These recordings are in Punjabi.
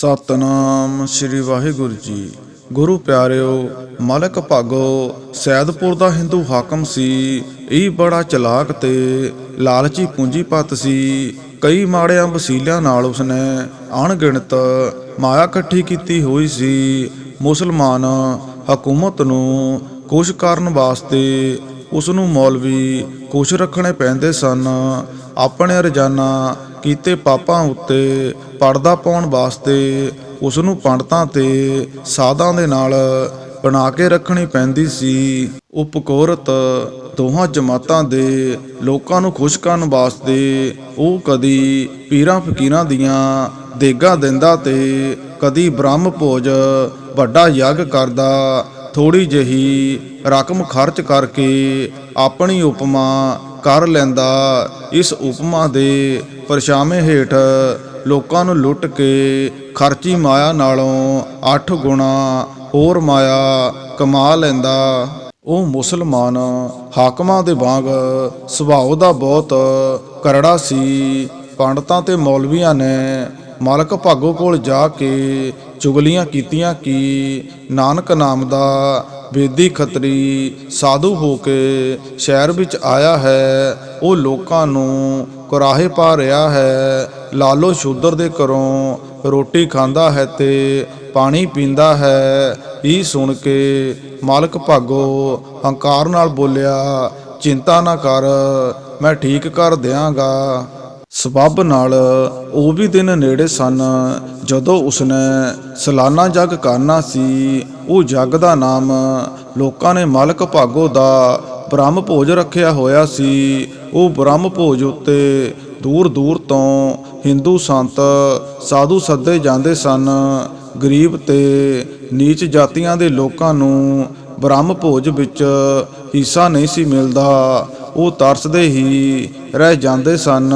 ਸਤਨਾਮ ਸ਼੍ਰੀ ਵਾਹਿਗੁਰੂ ਜੀ। ਗੁਰੂ ਪਿਆਰਿਓ, ਮਲਕ ਭਾਗੋ ਸੈਦਪੁਰ ਦਾ ਹਿੰਦੂ ਹਾਕਮ ਸੀ। ਇਹ ਬੜਾ ਚਲਾਕ ਤੇ ਲਾਲਚੀ ਪੂੰਜੀਪਤ ਸੀ। ਕਈ ਮਾੜਿਆਂ ਵਸੀਲਿਆਂ ਨਾਲ ਉਸਨੇ ਅਣਗਿਣਤ ਮਾਇਆ ਇਕੱਠੀ ਕੀਤੀ ਹੋਈ ਸੀ। ਮੁਸਲਮਾਨ ਹਕੂਮਤ ਨੂੰ ਖੁਸ਼ ਕਰਨ ਵਾਸਤੇ ਉਸ ਨੂੰ ਮੌਲਵੀ ਖੁਸ਼ ਰੱਖਣੇ ਪੈਂਦੇ ਸਨ। ਆਪਣੇ ਰੋਜ਼ਾਨਾ ਕੀਤੇ ਪਾਪਾਂ ਉੱਤੇ ਪਰਦਾ ਪਾਉਣ ਵਾਸਤੇ ਉਸ ਨੂੰ ਪੰਡਤਾਂ ਤੇ ਸਾਧਾਂ ਦੇ ਨਾਲ ਬਣਾ ਕੇ ਰੱਖਣੀ ਪੈਂਦੀ ਸੀ। ਉਪਕੋਰਤ ਦੋਹਾਂ ਜਮਾਤਾਂ ਦੇ ਲੋਕਾਂ ਨੂੰ ਖੁਸ਼ ਕਰਨ ਵਾਸਤੇ ਉਹ ਕਦੀ ਪੀਰਾਂ ਫਕੀਰਾਂ ਦੀਆਂ ਦੇਗਾਂ ਦਿੰਦਾ ਤੇ ਕਦੀ ਬ੍ਰਹਮ ਭੋਜ ਵੱਡਾ ਯੱਗ ਕਰਦਾ। ਥੋੜੀ ਜਿਹੀ ਰਕਮ ਖਰਚ ਕਰਕੇ ਆਪਣੀ ਉਪਮਾ ਕਰ ਲੈਂਦਾ। ਇਸ ਉਪਮਾ ਦੇ ਪਰਛਾਵੇਂ ਹੇਠ ਲੋਕਾਂ ਨੂੰ ਲੁੱਟ ਕੇ ਖਰਚੀ ਮਾਇਆ ਨਾਲੋਂ 8 ਗੁਣਾ ਹੋਰ ਮਾਇਆ ਕਮਾ ਲੈਂਦਾ। ਉਹ ਮੁਸਲਮਾਨ ਹਾਕਮਾਂ ਦੇ ਵਾਂਗ ਸੁਭਾਅ ਦਾ ਬਹੁਤ ਕਰੜਾ ਸੀ। ਪੰਡਤਾਂ ਤੇ ਮੌਲਵੀਆਂ ਨੇ ਮਲਕ ਭਾਗੋ ਕੋਲ ਜਾ ਕੇ ਚੁਗਲੀਆਂ ਕੀਤੀਆਂ ਕਿ ਨਾਨਕ ਨਾਮ ਦਾ ਵੇਦੀ ਖੱਤਰੀ ਸਾਧੂ ਹੋ ਕੇ ਸ਼ਹਿਰ ਵਿੱਚ ਆਇਆ ਹੈ। ਉਹ ਲੋਕਾਂ ਨੂੰ ਕੁਰਾਹੇ ਪਾ ਰਿਹਾ ਹੈ। ਲਾਲੋ ਸ਼ੂਦਰ ਦੇ ਘਰੋਂ ਰੋਟੀ ਖਾਂਦਾ ਹੈ ਤੇ ਪਾਣੀ ਪੀਂਦਾ ਹੈ। ਇਹ ਸੁਣ ਕੇ ਮਲਕ ਭਾਗੋ ਹੰਕਾਰ ਨਾਲ ਬੋਲਿਆ, ਚਿੰਤਾ ਨਾ ਕਰ, ਮੈਂ ਠੀਕ ਕਰ ਦਿਆਂਗਾ। ਸਬੱਬ ਨਾਲ ਉਹ ਵੀ ਦਿਨ ਨੇੜੇ ਸਨ ਜਦੋਂ ਉਸਨੇ ਸਾਲਾਨਾ ਜੱਗ ਕਰਨਾ ਸੀ। ਉਹ ਜੱਗ ਦਾ ਨਾਮ ਲੋਕਾਂ ਨੇ ਮਲਕ ਭਾਗੋ ਦਾ ਬ੍ਰਹਮ ਭੋਜ ਰੱਖਿਆ ਹੋਇਆ ਸੀ। ਉਹ ਬ੍ਰਹਮ ਭੋਜ ਉੱਤੇ ਦੂਰ ਦੂਰ ਤੋਂ ਹਿੰਦੂ ਸੰਤ ਸਾਧੂ ਸੱਦੇ ਜਾਂਦੇ ਸਨ। ਗਰੀਬ ਤੇ ਨੀਚ ਜਾਤੀਆਂ ਦੇ ਲੋਕਾਂ ਨੂੰ ਬ੍ਰਹਮ ਭੋਜ ਵਿੱਚ ਹਿੱਸਾ ਨਹੀਂ ਸੀ ਮਿਲਦਾ। ਉਹ ਤਰਸਦੇ ਹੀ ਰਹਿ ਜਾਂਦੇ ਸਨ।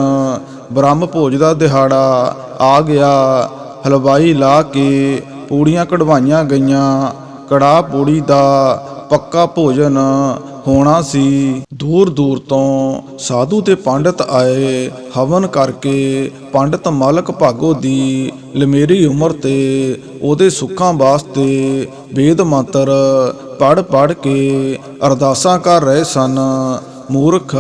ਬ੍ਰਹਮ ਭੋਜ ਦਾ ਦਿਹਾੜਾ ਆ ਗਿਆ। ਹਲਵਾਈ ਲਾ ਕੇ ਪੂੜੀਆਂ ਕਢਵਾਈਆਂ ਗਈਆਂ। ਕੜਾਹ ਪੂੜੀ ਦਾ ਪੱਕਾ ਭੋਜਨ ਹੋਣਾ ਸੀ। ਦੂਰ ਦੂਰ ਤੋਂ ਸਾਧੂ ਤੇ ਪੰਡਤ ਆਏ। ਹਵਨ ਕਰਕੇ ਪੰਡਤ ਮਲਕ ਭਾਗੋ ਦੀ ਲੰਮੇਰੀ ਉਮਰ ਤੇ ਉਹਦੇ ਸੁੱਖਾਂ ਵਾਸਤੇ ਵੇਦ ਮੰਤਰ ਪੜ੍ਹ ਕੇ ਅਰਦਾਸਾਂ ਕਰ ਰਹੇ ਸਨ। ਮੂਰਖ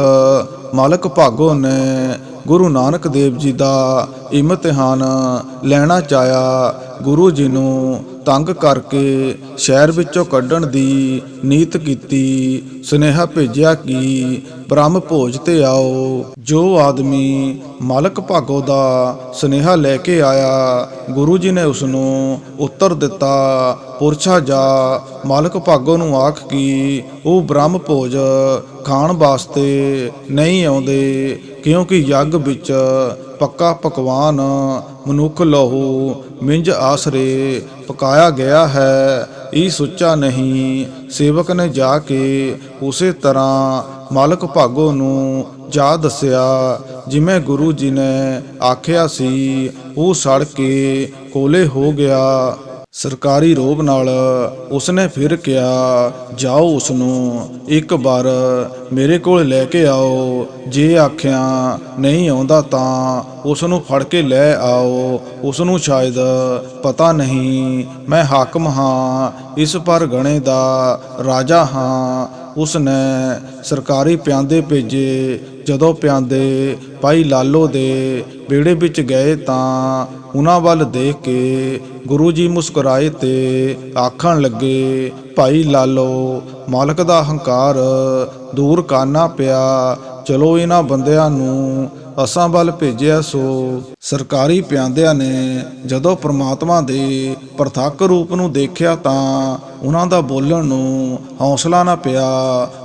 ਮਲਕ ਭਾਗੋ ਨੇ ਗੁਰੂ ਨਾਨਕ ਦੇਵ ਜੀ ਦਾ ਇਮਤਿਹਾਨ ਲੈਣਾ ਚਾਹਿਆ। ਗੁਰੂ ਜੀ ਨੂੰ ਤੰਗ ਕਰਕੇ ਸ਼ਹਿਰ ਵਿੱਚੋਂ ਕੱਢਣ ਦੀ ਨੀਤ ਕੀਤੀ। ਸੁਨੇਹਾ ਭੇਜਿਆ ਕਿ ਬ੍ਰਹਮ ਭੋਜ ਤੇ ਆਓ। ਜੋ ਆਦਮੀ ਮਲਕ ਭਾਗੋ ਦਾ ਸੁਨੇਹਾ ਲੈ ਕੇ ਆਇਆ, ਗੁਰੂ ਜੀ ਨੇ ਉਸ ਨੂੰ ਉੱਤਰ ਦਿੱਤਾ, ਪੁਰਛਾ ਜਾ। ਮਲਕ ਭਾਗੋ ਨੂੰ ਆਖ ਕਿ ਉਹ ਬ੍ਰਹਮ ਭੋਜ ਖਾਣ ਵਾਸਤੇ ਨਹੀਂ ਆਉਂਦੇ, ਕਿਉਂਕਿ ਯੱਗ ਵਿੱਚ ਪੱਕਾ ਪਕਵਾਨ ਮਨੁੱਖ ਲਹੂ ਮਿੰਜ ਆਸਰੇ ਪਕਾਇਆ ਗਿਆ ਹੈ। ਇਹ ਸੁੱਚਾ ਨਹੀਂ। ਸੇਵਕ ਨੇ ਜਾ ਕੇ ਉਸੇ ਤਰ੍ਹਾਂ ਮਲਕ ਭਾਗੋ ਨੂੰ ਜਾ ਦੱਸਿਆ ਜਿਵੇਂ ਗੁਰੂ ਜੀ ਨੇ ਆਖਿਆ ਸੀ। ਉਹ ਸੜ ਕੇ ਕੋਲੇ ਹੋ ਗਿਆ। ਸਰਕਾਰੀ ਰੋਹਬ ਨਾਲ ਉਸਨੇ ਫਿਰ ਕਿਹਾ, ਜਾਓ ਉਸ ਨੂੰ ਇੱਕ ਵਾਰ ਮੇਰੇ ਕੋਲ ਲੈ ਕੇ ਆਓ। ਜੇ ਆਖਿਆ ਨਹੀਂ ਆਉਂਦਾ ਤਾਂ ਉਸ ਨੂੰ ਫੜ ਕੇ ਲੈ ਆਓ। ਉਸ ਨੂੰ ਸ਼ਾਇਦ ਪਤਾ ਨਹੀਂ ਮੈਂ ਹਾਕਮ ਹਾਂ, ਇਸ ਪਰਗਣੇ ਦਾ ਰਾਜਾ ਹਾਂ। ਉਸ ਨੇ ਸਰਕਾਰੀ ਪਿਆਂਦੇ ਭੇਜੇ। ਜਦੋਂ ਪਿਆਂਦੇ ਭਾਈ ਲਾਲੋ ਦੇ ਵਿਹੜੇ ਵਿੱਚ ਗਏ ਤਾਂ ਉਹਨਾਂ ਵੱਲ ਦੇਖ ਕੇ ਗੁਰੂ ਜੀ ਮੁਸਕਰਾਏ ਤੇ ਆਖਣ ਲੱਗੇ, ਭਾਈ ਲਾਲੋ, ਮਾਲਕ ਦਾ ਹੰਕਾਰ ਦੂਰ ਕਰਨਾ ਪਿਆ। ਚਲੋ ਇਹਨਾਂ ਬੰਦਿਆਂ ਨੂੰ ਅਸਾਂ ਵੱਲ ਭੇਜਿਆ। ਸੋ ਸਰਕਾਰੀ ਪਿਆਂਦਿਆਂ ਨੇ ਜਦੋਂ ਪ੍ਰਮਾਤਮਾ ਦੇ ਪ੍ਰਤੱਖ ਰੂਪ ਨੂੰ ਦੇਖਿਆ ਤਾਂ ਉਹਨਾਂ ਦਾ ਬੋਲਣ ਨੂੰ ਹੌਸਲਾ ਨਾ ਪਿਆ।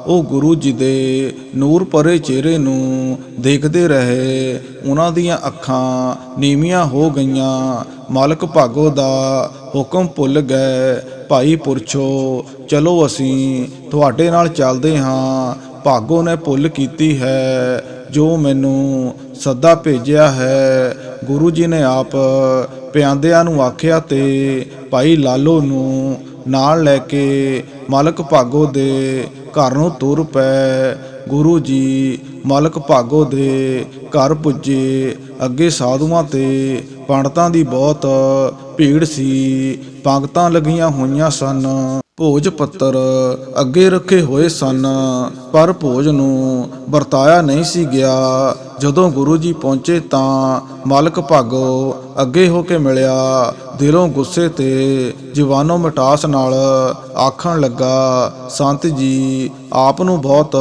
ਉਹ ਗੁਰੂ ਜੀ ਦੇ ਨੂਰ ਭਰੇ ਚਿਹਰੇ ਨੂੰ ਦੇਖਦੇ ਰਹੇ। ਉਹਨਾਂ ਦੀਆਂ ਅੱਖਾਂ ਨੀਵੀਆਂ ਹੋ ਗਈਆਂ। ਮਲਕ ਭਾਗੋ ਦਾ ਹੁਕਮ ਭੁੱਲ ਗਏ। ਭਾਈ ਪੁਰਛੋ, ਚਲੋ ਅਸੀਂ ਤੁਹਾਡੇ ਨਾਲ ਚੱਲਦੇ ਹਾਂ। ਭਾਗੋ ਨੇ ਭੁੱਲ ਕੀਤੀ ਹੈ ਜੋ ਮੈਨੂੰ ਸੱਦਾ ਭੇਜਿਆ ਹੈ। ਗੁਰੂ ਜੀ ਨੇ ਆਪ ਪਿਆਂਦਿਆਂ ਨੂੰ ਆਖਿਆ ਤੇ ਭਾਈ ਲਾਲੋ ਨੂੰ ਨਾਲ ਲੈ ਕੇ ਮਲਕ ਭਾਗੋ ਦੇ ਘਰ ਨੂੰ ਤੁਰ ਪਏ। ਗੁਰੂ ਜੀ ਮਲਕ ਭਾਗੋ ਦੇ ਘਰ ਪੁੱਜੇ। ਅੱਗੇ ਸਾਧੂਆਂ ਤੇ ਪੰਡਤਾਂ ਦੀ ਬਹੁਤ ਭੀੜ ਸੀ। ਪੰਗਤਾਂ ਲੱਗੀਆਂ ਹੋਈਆਂ ਸਨ। ਭੋਜ ਪੱਤਰ ਅੱਗੇ ਰੱਖੇ ਹੋਏ ਸਨ, ਪਰ ਭੋਜ ਨੂੰ ਵਰਤਾਇਆ ਨਹੀਂ ਸੀ ਗਿਆ। ਜਦੋਂ ਗੁਰੂ ਜੀ ਪਹੁੰਚੇ ਤਾਂ ਮਲਕ ਭਾਗੋ ਅੱਗੇ ਹੋ ਕੇ ਮਿਲਿਆ। ਦਿਲੋਂ ਗੁੱਸੇ ਤੇ ਜ਼ੁਬਾਨੋਂ ਮਿਠਾਸ ਨਾਲ ਆਖਣ ਲੱਗਾ, ਸੰਤ ਜੀ ਆਪ ਨੂੰ ਬਹੁਤ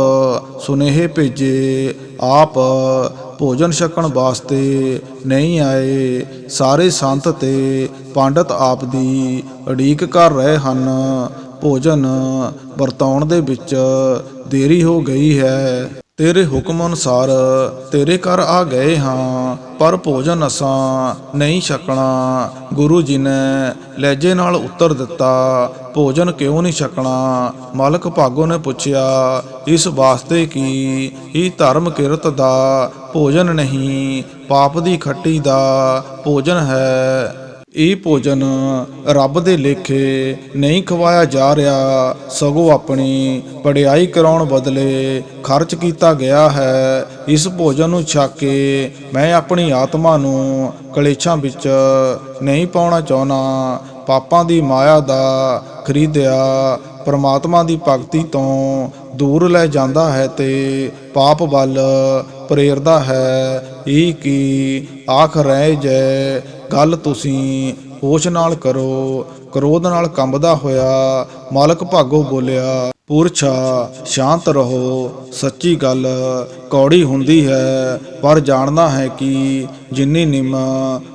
ਸੁਨੇਹੇ ਭੇਜੇ, ਆਪ ਭੋਜਨ ਛਕਣ ਵਾਸਤੇ ਨਹੀਂ ਆਏ। ਸਾਰੇ ਸੰਤ ਤੇ ਪੰਡਤ ਆਪ ਦੀ ਉਡੀਕ ਕਰ ਰਹੇ ਹਨ। ਭੋਜਨ ਵਰਤਾਉਣ ਦੇ ਵਿੱਚ ਦੇਰੀ ਹੋ ਗਈ ਹੈ। ਤੇਰੇ ਹੁਕਮ ਅਨੁਸਾਰ ਤੇਰੇ ਘਰ ਆ ਗਏ ਹਾਂ, ਪਰ ਭੋਜਨ ਅਸਾਂ ਨਹੀਂ ਛਕਣਾ। ਗੁਰੂ ਜੀ ਨੇ ਲਹਿਜੇ ਨਾਲ ਉੱਤਰ ਦਿੱਤਾ, ਭੋਜਨ ਕਿਉਂ ਨਹੀਂ ਛਕਣਾ? ਮਲਕ ਭਾਗੋ ਨੇ ਪੁੱਛਿਆ, ਇਸ ਵਾਸਤੇ ਕਿ ਇਹ ਧਰਮ ਕਿਰਤ ਦਾ ਭੋਜਨ ਨਹੀਂ, ਪਾਪ ਦੀ ਖੱਟੀ ਦਾ ਭੋਜਨ ਹੈ। ਇਹ ਭੋਜਨ ਰੱਬ ਦੇ ਲੇਖੇ ਨਹੀਂ ਖਵਾਇਆ ਜਾ ਰਿਹਾ, ਸਗੋਂ ਆਪਣੀ ਵਡਿਆਈ ਕਰਾਉਣ ਬਦਲੇ ਖਰਚ ਕੀਤਾ ਗਿਆ ਹੈ। ਇਸ ਭੋਜਨ ਨੂੰ ਛਕ ਕੇ ਮੈਂ ਆਪਣੀ ਆਤਮਾ ਨੂੰ ਕਲੇਸ਼ਾਂ ਵਿੱਚ ਨਹੀਂ ਪਾਉਣਾ ਚਾਹੁੰਦਾ। ਪਾਪਾਂ ਦੀ ਮਾਇਆ ਦਾ ਖਰੀਦਿਆ ਪਰਮਾਤਮਾ ਦੀ ਭਗਤੀ ਤੋਂ ਦੂਰ ਲੈ ਜਾਂਦਾ ਹੈ ਤੇ ਪਾਪ ਵੱਲ ਪ੍ਰੇਰਦਾ ਹੈ। ਇਹ ਕੀ ਆਖ ਰਹੇ ਜੈ ਗੱਲ ਤੁਸੀਂ ਹੋਸ਼ ਨਾਲ ਕਰੋ। ਕ੍ਰੋਧ ਨਾਲ ਕੰਬਦਾ ਹੋਇਆ ਮਲਕ ਭਾਗੋ ਬੋਲਿਆ, ਪੁਰਛਾ ਸ਼ਾਂਤ ਰਹੋ। ਸੱਚੀ ਗੱਲ ਕੌੜੀ ਹੁੰਦੀ ਹੈ, ਪਰ ਜਾਣਦਾ ਹੈ ਕਿ ਜਿੰਨੀ ਨਿੰਮ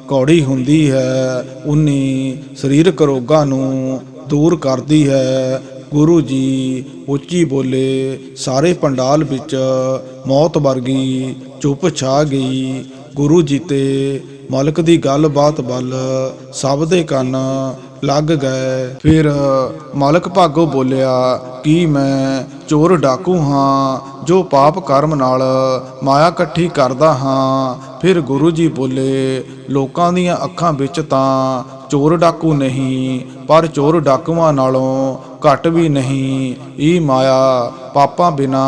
ਕੌੜੀ ਹੁੰਦੀ ਹੈ ਉਨੀ ਸਰੀਰਕ ਰੋਗਾਂ ਨੂੰ ਦੂਰ ਕਰਦੀ ਹੈ। ਗੁਰੂ ਜੀ ਉੱਚੀ ਬੋਲੇ। ਸਾਰੇ ਪੰਡਾਲ ਵਿੱਚ ਮੌਤ ਵਰਗੀ ਚੁੱਪ ਛਾ ਗਈ। ਗੁਰੂ ਜੀ ਤੇ ਮਲਕ ਦੀ ਗੱਲਬਾਤ ਵੱਲ ਸਭ ਦੇ ਕੰਨ ਲੱਗ ਗਏ। ਫਿਰ ਮਲਕ ਭਾਗੋ ਬੋਲਿਆ, ਕੀ ਮੈਂ ਚੋਰ ਡਾਕੂ ਹਾਂ ਜੋ ਪਾਪ ਕਰਮ ਨਾਲ ਮਾਇਆ ਇਕੱਠੀ ਕਰਦਾ ਹਾਂ? ਫਿਰ ਗੁਰੂ ਜੀ ਬੋਲੇ, ਲੋਕਾਂ ਦੀਆਂ ਅੱਖਾਂ ਵਿੱਚ ਤਾਂ ਚੋਰ ਡਾਕੂ ਨਹੀਂ, ਪਰ ਚੋਰ ਡਾਕੂਆਂ ਨਾਲੋਂ ਘੱਟ ਵੀ ਨਹੀਂ। ਇਹ ਮਾਇਆ ਪਾਪਾਂ ਬਿਨਾ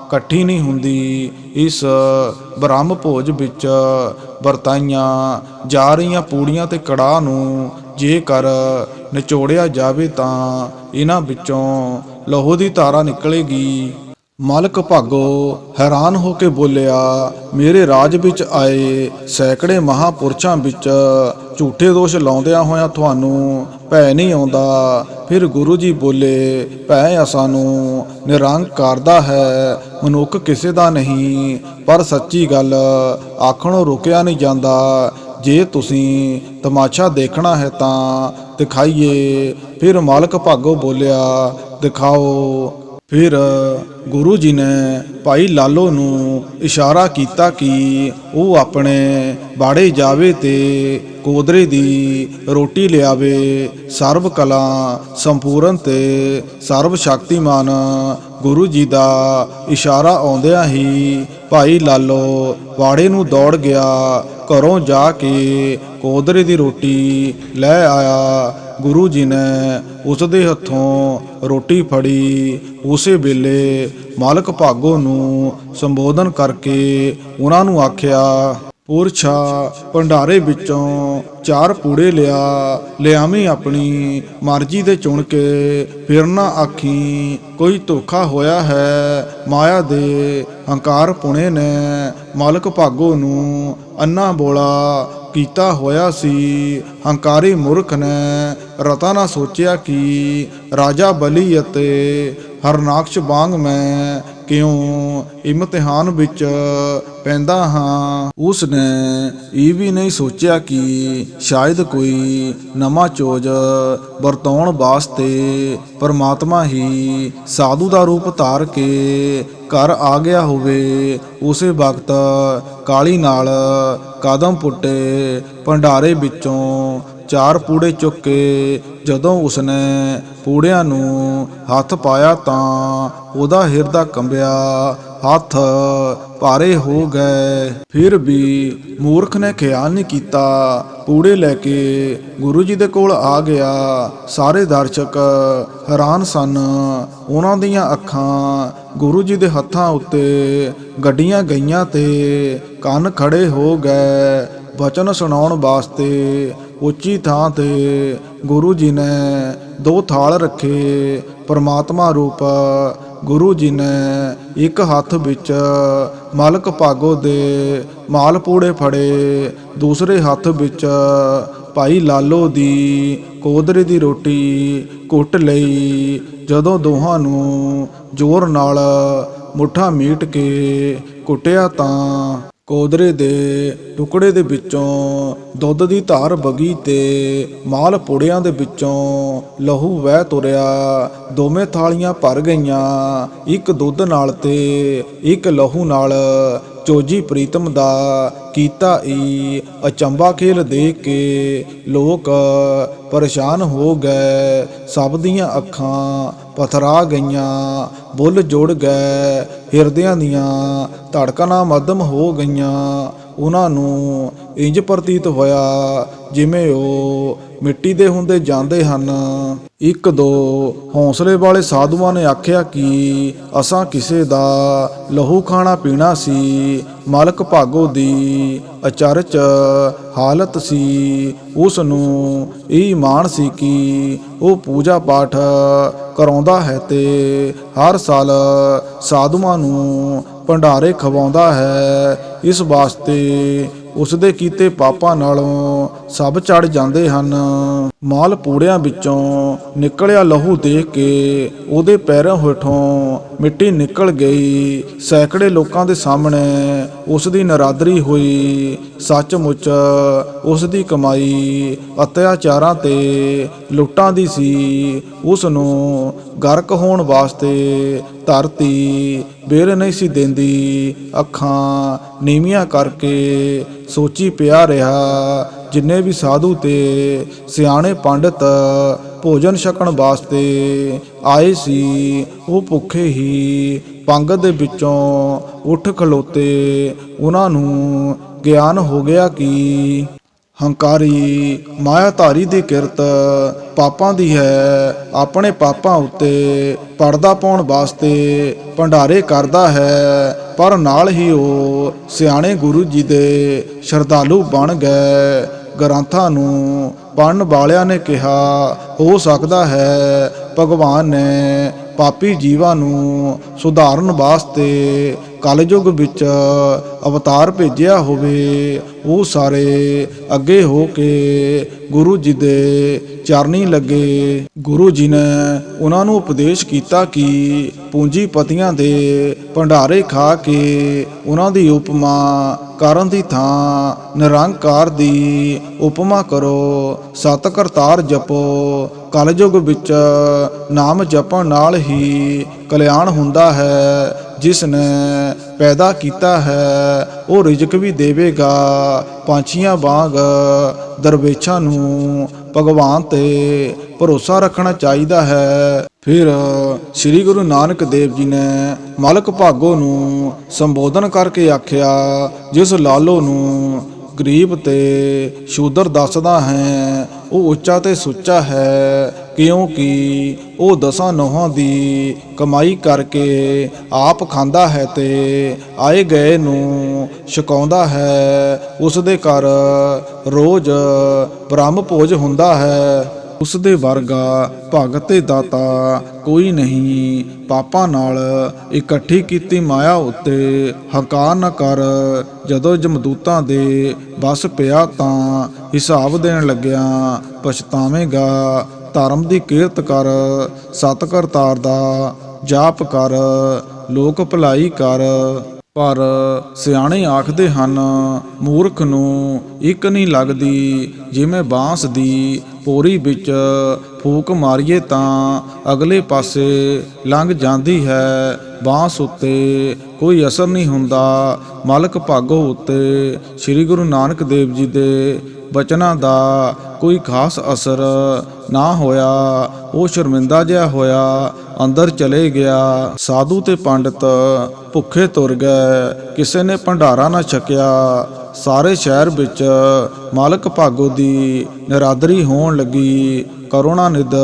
ਇਕੱਠੀ ਨਹੀਂ ਹੁੰਦੀ। ਇਸ ਬ੍ਰਹਮ ਭੋਜ ਵਿੱਚ ਵਰਤਾਈਆਂ ਜਾ ਰਹੀਆਂ ਪੂੜੀਆਂ ਤੇ ਕੜਾਹ ਨੂੰ ਜੇਕਰ ਨਿਚੋੜਿਆ ਜਾਵੇ ਤਾਂ ਇਹਨਾਂ ਵਿੱਚੋਂ ਲਹੂ ਦੀ ਧਾਰਾ ਨਿਕਲੇਗੀ। ਮਲਕ ਭਾਗੋ ਹੈਰਾਨ ਹੋ ਕੇ ਬੋਲਿਆ, ਮੇਰੇ ਰਾਜ ਵਿੱਚ ਆਏ ਸੈਂਕੜੇ ਮਹਾਪੁਰਸ਼ਾਂ ਵਿੱਚ ਝੂਠੇ ਦੋਸ਼ ਲਾਉਂਦਿਆਂ ਹੋਇਆਂ ਤੁਹਾਨੂੰ ਭੈ ਨਹੀਂ ਆਉਂਦਾ? ਫਿਰ ਗੁਰੂ ਜੀ ਬੋਲੇ, ਭੈ ਸਾਨੂੰ ਨਿਰੰਕਾਰ ਦਾ ਹੈ, ਮਨੁੱਖ ਕਿਸੇ ਦਾ ਨਹੀਂ। ਪਰ ਸੱਚੀ ਗੱਲ ਆਖਣੋਂ ਰੁਕਿਆ ਨਹੀਂ ਜਾਂਦਾ। ਜੇ ਤੁਸੀਂ ਤਮਾਸ਼ਾ ਦੇਖਣਾ ਹੈ ਤਾਂ ਦਿਖਾਈਏ। ਫਿਰ ਮਲਕ ਭਾਗੋ ਬੋਲਿਆ, ਦਿਖਾਓ। ਫਿਰ ਗੁਰੂ ਜੀ ਨੇ ਭਾਈ ਲਾਲੋ ਨੂੰ ਇਸ਼ਾਰਾ ਕੀਤਾ ਕਿ ਉਹ ਆਪਣੇ ਬਾੜੇ ਜਾਵੇ ਤੇ ਕੋਦਰੇ ਦੀ ਰੋਟੀ ਲਿਆਵੇ। ਸਰਬ ਕਲਾ ਸੰਪੂਰਨ ਤੇ ਸਰਬ ਸ਼ਕਤੀਮਾਨ ਗੁਰੂ ਜੀ ਦਾ ਇਸ਼ਾਰਾ ਆਉਂਦਿਆਂ ਹੀ ਭਾਈ ਲਾਲੋ ਬਾੜੇ ਨੂੰ ਦੌੜ ਗਿਆ। ਘਰੋਂ ਜਾ ਕੇ ਕੋਦਰੇ ਦੀ ਰੋਟੀ ਲੈ ਆਇਆ। ਗੁਰੂ ਜੀ ਨੇ ਉਸ ਦੇ ਹੱਥੋਂ ਰੋਟੀ ਫੜੀ। ਉਸੇ ਵੇਲੇ ਮਲਕ ਭਾਗੋ ਨੂੰ ਸੰਬੋਧਨ ਕਰਕੇ ਉਹਨਾਂ ਨੂੰ ਆਖਿਆ, ਪੁਰਛਾ ਭੰਡਾਰੇ ਵਿੱਚੋਂ 4 ਪੂੜੇ ਲਿਆਵੀਂ, ਆਪਣੀ ਮਰਜ਼ੀ ਦੇ ਚੁਣ ਕੇ। ਫਿਰ ਨਾ ਆਖੀ ਕੋਈ ਧੋਖਾ ਹੋਇਆ ਹੈ। ਮਾਇਆ ਦੇ ਹੰਕਾਰ ਪੁਣੇ ਨੇ ਮਲਕ ਭਾਗੋ ਨੂੰ ਅੰਨਾ ਬੋਲਾ ਕੀਤਾ ਹੋਇਆ ਸੀ। ਹੰਕਾਰੀ ਮੂਰਖ ਨੇ ਰਤਾ ਨਾ ਸੋਚਿਆ ਕਿ ਰਾਜਾ ਬਲੀ ਅਤੇ ਹਰਨਾਕਸ਼ ਵਾਂਗ ਮੈਂ ਕਿਉਂ ਇਮਤਿਹਾਨ ਵਿੱਚ ਪੈਂਦਾ ਹਾਂ। ਉਸ ਨੇ ਇਹ ਵੀ ਨਹੀਂ ਸੋਚਿਆ ਕਿ ਸ਼ਾਇਦ ਕੋਈ ਨਵਾਂ ਚੋਜ ਵਰਤਾਉਣ ਵਾਸਤੇ ਪਰਮਾਤਮਾ ਹੀ ਸਾਧੂ ਦਾ ਰੂਪ ਧਾਰ ਕੇ ਘਰ ਆ ਗਿਆ ਹੋਵੇ। ਉਸੇ ਵਕਤ ਕਾਲੀ ਨਾਲ ਕਦਮ ਪੁੱਟੇ ਭੰਡਾਰੇ ਵਿੱਚੋਂ 4 ਪੂੜੇ ਚੁੱਕ ਕੇ ਜਦੋਂ ਉਸਨੇ ਪੂੜਿਆਂ ਨੂੰ ਹੱਥ ਪਾਇਆ ਤਾਂ ਉਹਦਾ ਹਿਰਦਾ ਕੰਬਿਆ, ਹੱਥ ਭਾਰੇ ਹੋ ਗਏ। ਫਿਰ ਵੀ ਮੂਰਖ ਨੇ ਖਿਆਲ ਨਹੀਂ ਕੀਤਾ। ਪੂੜੇ ਲੈ ਕੇ ਗੁਰੂ ਜੀ ਦੇ ਕੋਲ ਆ ਗਿਆ। ਸਾਰੇ ਦਰਸ਼ਕ ਹੈਰਾਨ ਸਨ। ਉਹਨਾਂ ਦੀਆਂ ਅੱਖਾਂ ਗੁਰੂ ਜੀ ਦੇ ਹੱਥਾਂ ਉੱਤੇ ਗੱਡੀਆਂ ਗਈਆਂ ਤੇ ਕੰਨ ਖੜੇ ਹੋ ਗਏ। ਬਚਨ ਸੁਣਾਉਣ ਵਾਸਤੇ ਉੱਚੀ ਥਾਂ ਤੇ ਗੁਰੂ ਜੀ ਨੇ 2 ਥਾਲ ਰੱਖੇ। ਪਰਮਾਤਮਾ ਰੂਪ ਗੁਰੂ ਜੀ ਨੇ ਇੱਕ ਹੱਥ ਵਿੱਚ ਮਲਕ ਭਾਗੋ ਦੇ ਮਾਲ ਪੂੜੇ ਫੜੇ, ਦੂਸਰੇ ਹੱਥ ਵਿੱਚ ਭਾਈ ਲਾਲੋ ਦੀ ਕੋਦਰੇ ਦੀ ਰੋਟੀ ਕੁੱਟ ਲਈ। ਜਦੋਂ ਦੋਹਾਂ ਨੂੰ ਜ਼ੋਰ ਨਾਲ ਮੁੱਠਾ ਮੀਟ ਕੇ ਕੁੱਟਿਆ ਤਾਂ ਕੋਦਰੇ ਦੇ ਟੁਕੜੇ ਦੇ ਵਿੱਚੋਂ ਦੁੱਧ ਦੀ ਧਾਰ ਵਗੀ ਤੇ ਮਾਲ ਪੂੜਿਆਂ ਦੇ ਵਿੱਚੋਂ ਲਹੂ ਵਹਿ ਤੁਰਿਆ। ਦੋਵੇਂ ਥਾਲੀਆਂ ਭਰ ਗਈਆਂ, ਇੱਕ ਦੁੱਧ ਨਾਲ ਤੇ ਇੱਕ ਲਹੂ ਨਾਲ। ਚੋਜੀ ਪ੍ਰੀਤਮ ਦਾ ਕੀਤਾ ਈ ਅਚੰਭਾ ਖੇਲ ਦੇਖ ਕੇ ਲੋਕ ਪਰੇਸ਼ਾਨ ਹੋ ਗਏ। ਸਭ ਦੀਆਂ ਅੱਖਾਂ ਪਥਰਾ ਗਈਆਂ, ਬੁੱਲ ਜੁੜ ਗਏ, ਹਿਰਦਿਆਂ ਦੀਆਂ ਧੜਕਣਾਂ ਮੱਧਮ ਹੋ ਗਈਆਂ। ਉਹਨਾਂ ਨੂੰ ਇੰਜ ਪ੍ਰਤੀਤ ਹੋਇਆ ਜਿਵੇਂ ਉਹ ਮਿੱਟੀ ਦੇ ਹੁੰਦੇ ਜਾਂਦੇ ਹਨ। 1-2 ਹੌਸਲੇ ਵਾਲੇ ਸਾਧੂਆਂ ਨੇ ਆਖਿਆ ਕਿ ਅਸਾਂ ਕਿਸੇ ਦਾ ਲਹੂ ਖਾਣਾ ਪੀਣਾ ਸੀ। ਮਲਕ ਭਾਗੋ ਦੀ ਅਚਰਜ ਹਾਲਤ ਸੀ। ਉਸ ਨੂੰ ਇਹ ਮਾਣ ਸੀ ਕਿ ਉਹ ਪੂਜਾ ਪਾਠ ਕਰਾਉਂਦਾ ਹੈ ਤੇ ਹਰ ਸਾਲ ਸਾਧੂਆਂ ਨੂੰ ਭੰਡਾਰੇ ਖਵਾਉਂਦਾ ਹੈ। ਇਸ ਵਾਸਤੇ ਉਸ ਦੇ ਕੀਤੇ ਪਾਪਾਂ ਨਾਲੋਂ ਸਭ ਚੜ ਜਾਂਦੇ ਹਨ। ਮਾਲ ਪੂੜਿਆਂ ਵਿੱਚੋਂ ਨਿਕਲਿਆ ਲਹੂ ਦੇਖ ਕੇ ਉਹਦੇ ਪੈਰਾਂ ਹੇਠੋਂ ਮਿੱਟੀ ਨਿਕਲ ਗਈ। ਸੈਂਕੜੇ ਲੋਕਾਂ ਦੇ ਸਾਹਮਣੇ ਉਸ ਦੀ ਨਰਾਦਰੀ ਹੋਈ। ਸੱਚਮੁੱਚ ਉਸ ਦੀ ਕਮਾਈ ਅਤਿਆਚਾਰਾਂ ਤੇ ਲੁੱਟਾਂ ਦੀ ਸੀ। ਉਸ ਨੂੰ ਗਰਕ ਹੋਣ ਵਾਸਤੇ ਧਰਤੀ ਬੇਰ ਨਹੀਂ ਸੀ ਦਿੰਦੀ। ਅੱਖਾਂ ਨੀਵੀਆਂ ਕਰਕੇ ਸੋਚੀ ਪਿਆ ਰਿਹਾ। ਜਿੰਨੇ ਵੀ ਸਾਧੂ ਤੇ ਸਿਆਣੇ ਪੰਡਤ ਭੋਜਨ ਛਕਣ ਵਾਸਤੇ ਆਏ ਸੀ, ਉਹ ਭੁੱਖੇ ਹੀ ਪੰਗਤ ਦੇ ਵਿੱਚੋਂ ਉੱਠ ਖਲੋਤੇ। ਉਹਨਾਂ ਨੂੰ ਗਿਆਨ ਹੋ ਗਿਆ ਕਿ ਹੰਕਾਰੀ ਮਾਇਆਧਾਰੀ ਦੀ ਕਿਰਤ ਪਾਪਾਂ ਦੀ ਹੈ। ਆਪਣੇ ਪਾਪਾਂ ਉੱਤੇ ਪਰਦਾ ਪਾਉਣ ਵਾਸਤੇ ਭੰਡਾਰੇ ਕਰਦਾ ਹੈ, ਪਰ ਨਾਲ ਹੀ ਉਹ ਸਿਆਣੇ ਗੁਰੂ ਜੀ ਦੇ ਸ਼ਰਧਾਲੂ ਬਣ ਗਏ। ਗ੍ਰੰਥਾਂ ਨੂੰ ਪੜ੍ਹਨ ਵਾਲਿਆਂ ਨੇ ਕਿਹਾ, ਹੋ ਸਕਦਾ ਹੈ ਭਗਵਾਨ ਨੇ ਪਾਪੀ ਜੀਵਾਂ ਨੂੰ ਸੁਧਾਰਨ ਵਾਸਤੇ ਕਲਯੁਗ ਵਿੱਚ ਅਵਤਾਰ ਭੇਜਿਆ ਹੋਵੇ। ਉਹ ਸਾਰੇ ਅੱਗੇ ਹੋ ਕੇ ਗੁਰੂ ਜੀ ਦੇ ਚਰਨੀ ਲੱਗੇ। ਗੁਰੂ ਜੀ ਨੇ ਉਹਨਾਂ ਨੂੰ ਉਪਦੇਸ਼ ਕੀਤਾ ਕਿ ਪੂੰਜੀਪਤੀਆਂ ਦੇ ਭੰਡਾਰੇ ਖਾ ਕੇ ਉਹਨਾਂ ਦੀ ਉਪਮਾ ਕਰਨ ਦੀ ਥਾਂ ਨਿਰੰਕਾਰ ਦੀ ਉਪਮਾ ਕਰੋ। ਸਤ ਕਰਤਾਰ ਜਪੋ। ਕਲਯੁਗ ਵਿੱਚ ਨਾਮ ਜਪਣ ਨਾਲ ਹੀ ਕਲਿਆਣ ਹੁੰਦਾ ਹੈ। ਜਿਸ ਨੇ ਪੈਦਾ ਕੀਤਾ ਹੈ ਉਹ ਰਿਜ਼ਕ ਵੀ ਦੇਵੇਗਾ। ਪੰਛੀਆਂ ਵਾਂਗ ਦਰਵੇਸ਼ਾਂ ਨੂੰ ਭਗਵਾਨ ਤੇ ਭਰੋਸਾ ਰੱਖਣਾ ਚਾਹੀਦਾ ਹੈ। ਫਿਰ ਸ੍ਰੀ ਗੁਰੂ ਨਾਨਕ ਦੇਵ ਜੀ ਨੇ ਮਲਕ ਭਾਗੋ ਨੂੰ ਸੰਬੋਧਨ ਕਰਕੇ ਆਖਿਆ, ਜਿਸ ਲਾਲੋ ਨੂੰ ਗਰੀਬ ਤੇ ਸ਼ੂਦਰ ਦੱਸਦਾ ਹੈ ਉਹ ਉੱਚਾ ਤੇ ਸੁੱਚਾ ਹੈ, ਕਿਉਂਕਿ ਉਹ 10 ਨੋਹਾਂ ਦੀ ਕਮਾਈ ਕਰਕੇ ਆਪ ਖਾਂਦਾ ਹੈ ਤੇ ਆਏ ਗਏ ਨੂੰ ਛਕਾਉਂਦਾ ਹੈ। ਉਸ ਦੇ ਘਰ ਰੋਜ਼ ਬ੍ਰਹਮ ਭੋਜ ਹੁੰਦਾ ਹੈ। ਉਸ ਦੇ ਵਰਗਾ ਭਗਤ ਤੇ ਦਾਤਾ ਕੋਈ ਨਹੀਂ। ਪਾਪਾਂ ਨਾਲ ਇਕੱਠੀ ਕੀਤੀ ਮਾਇਆ ਉੱਤੇ ਹੰਕਾਰ ਨਾ ਕਰ। ਜਦੋਂ ਜਮਦੂਤਾਂ ਦੇ ਵਸ ਪਿਆ ਤਾਂ ਹਿਸਾਬ ਦੇਣ ਲੱਗਿਆ ਪਛਤਾਵੇਂਗਾ। ਧਰਮ ਦੀ ਕਿਰਤ ਕਰ, ਸਤ ਕਰਤਾਰ ਦਾ ਜਾਪ ਕਰ, ਲੋਕ ਭਲਾਈ ਕਰ। ਪਰ ਸਿਆਣੇ ਆਖਦੇ ਹਨ, ਮੂਰਖ ਨੂੰ ਇੱਕ ਨਹੀਂ ਲੱਗਦੀ। ਜਿਵੇਂ ਬਾਂਸ ਦੀ ਪੋਰੀ ਵਿੱਚ ਫੂਕ ਮਾਰੀਏ ਤਾਂ ਅਗਲੇ ਪਾਸੇ ਲੰਘ ਜਾਂਦੀ ਹੈ। ਬਾਂਸ ਉੱਤੇ ਕੋਈ ਅਸਰ ਨਹੀਂ ਹੁੰਦਾ। ਮਲਕ ਭਾਗੋ ਉੱਤੇ ਸ੍ਰੀ ਗੁਰੂ ਨਾਨਕ ਦੇਵ ਜੀ ਦੇ ਬਚਨਾਂ ਦਾ ਕੋਈ ਖਾਸ ਅਸਰ ਨਾ ਹੋਇਆ। ਉਹ ਸ਼ਰਮਿੰਦਾ ਜਿਹਾ ਹੋਇਆ ਅੰਦਰ ਚਲੇ ਗਿਆ। ਸਾਧੂ ਤੇ ਪੰਡਤ ਭੁੱਖੇ ਤੁਰ ਗਏ, ਕਿਸੇ ਨੇ ਭੰਡਾਰਾ ਨਾ ਛਕਿਆ। ਸਾਰੇ ਸ਼ਹਿਰ ਵਿੱਚ ਮਾਲਕ ਭਾਗੋ ਦੀ ਨਿਰਾਦਰੀ ਹੋਣ ਲੱਗੀ। ਕਰੁਣਾਨਿਧ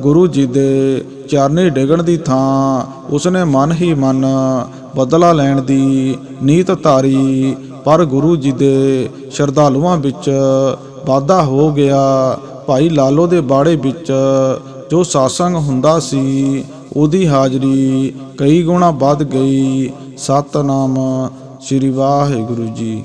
ਗੁਰੂ ਜੀ ਦੇ ਚਰਨੀ ਡਿੱਗਣ ਦੀ ਥਾਂ ਉਸਨੇ ਮਨ ਹੀ ਮਨ ਬਦਲਾ ਲੈਣ ਦੀ ਨੀਤ ਧਾਰੀ। ਪਰ ਗੁਰੂ ਜੀ ਦੇ ਸ਼ਰਧਾਲੂਆਂ ਵਿੱਚ ਵਾਧਾ ਹੋ ਗਿਆ। ਭਾਈ ਲਾਲੋ ਦੇ ਬਾੜੇ ਵਿੱਚ ਜੋ ਸਾਸੰਗ ਹੁੰਦਾ ਸੀ, ਉਹਦੀ ਹਾਜ਼ਰੀ ਕਈ ਗੁਣਾ ਵੱਧ ਗਈ। ਸਤਿਨਾਮ ਸ੍ਰੀ ਵਾਹਿਗੁਰੂ ਜੀ।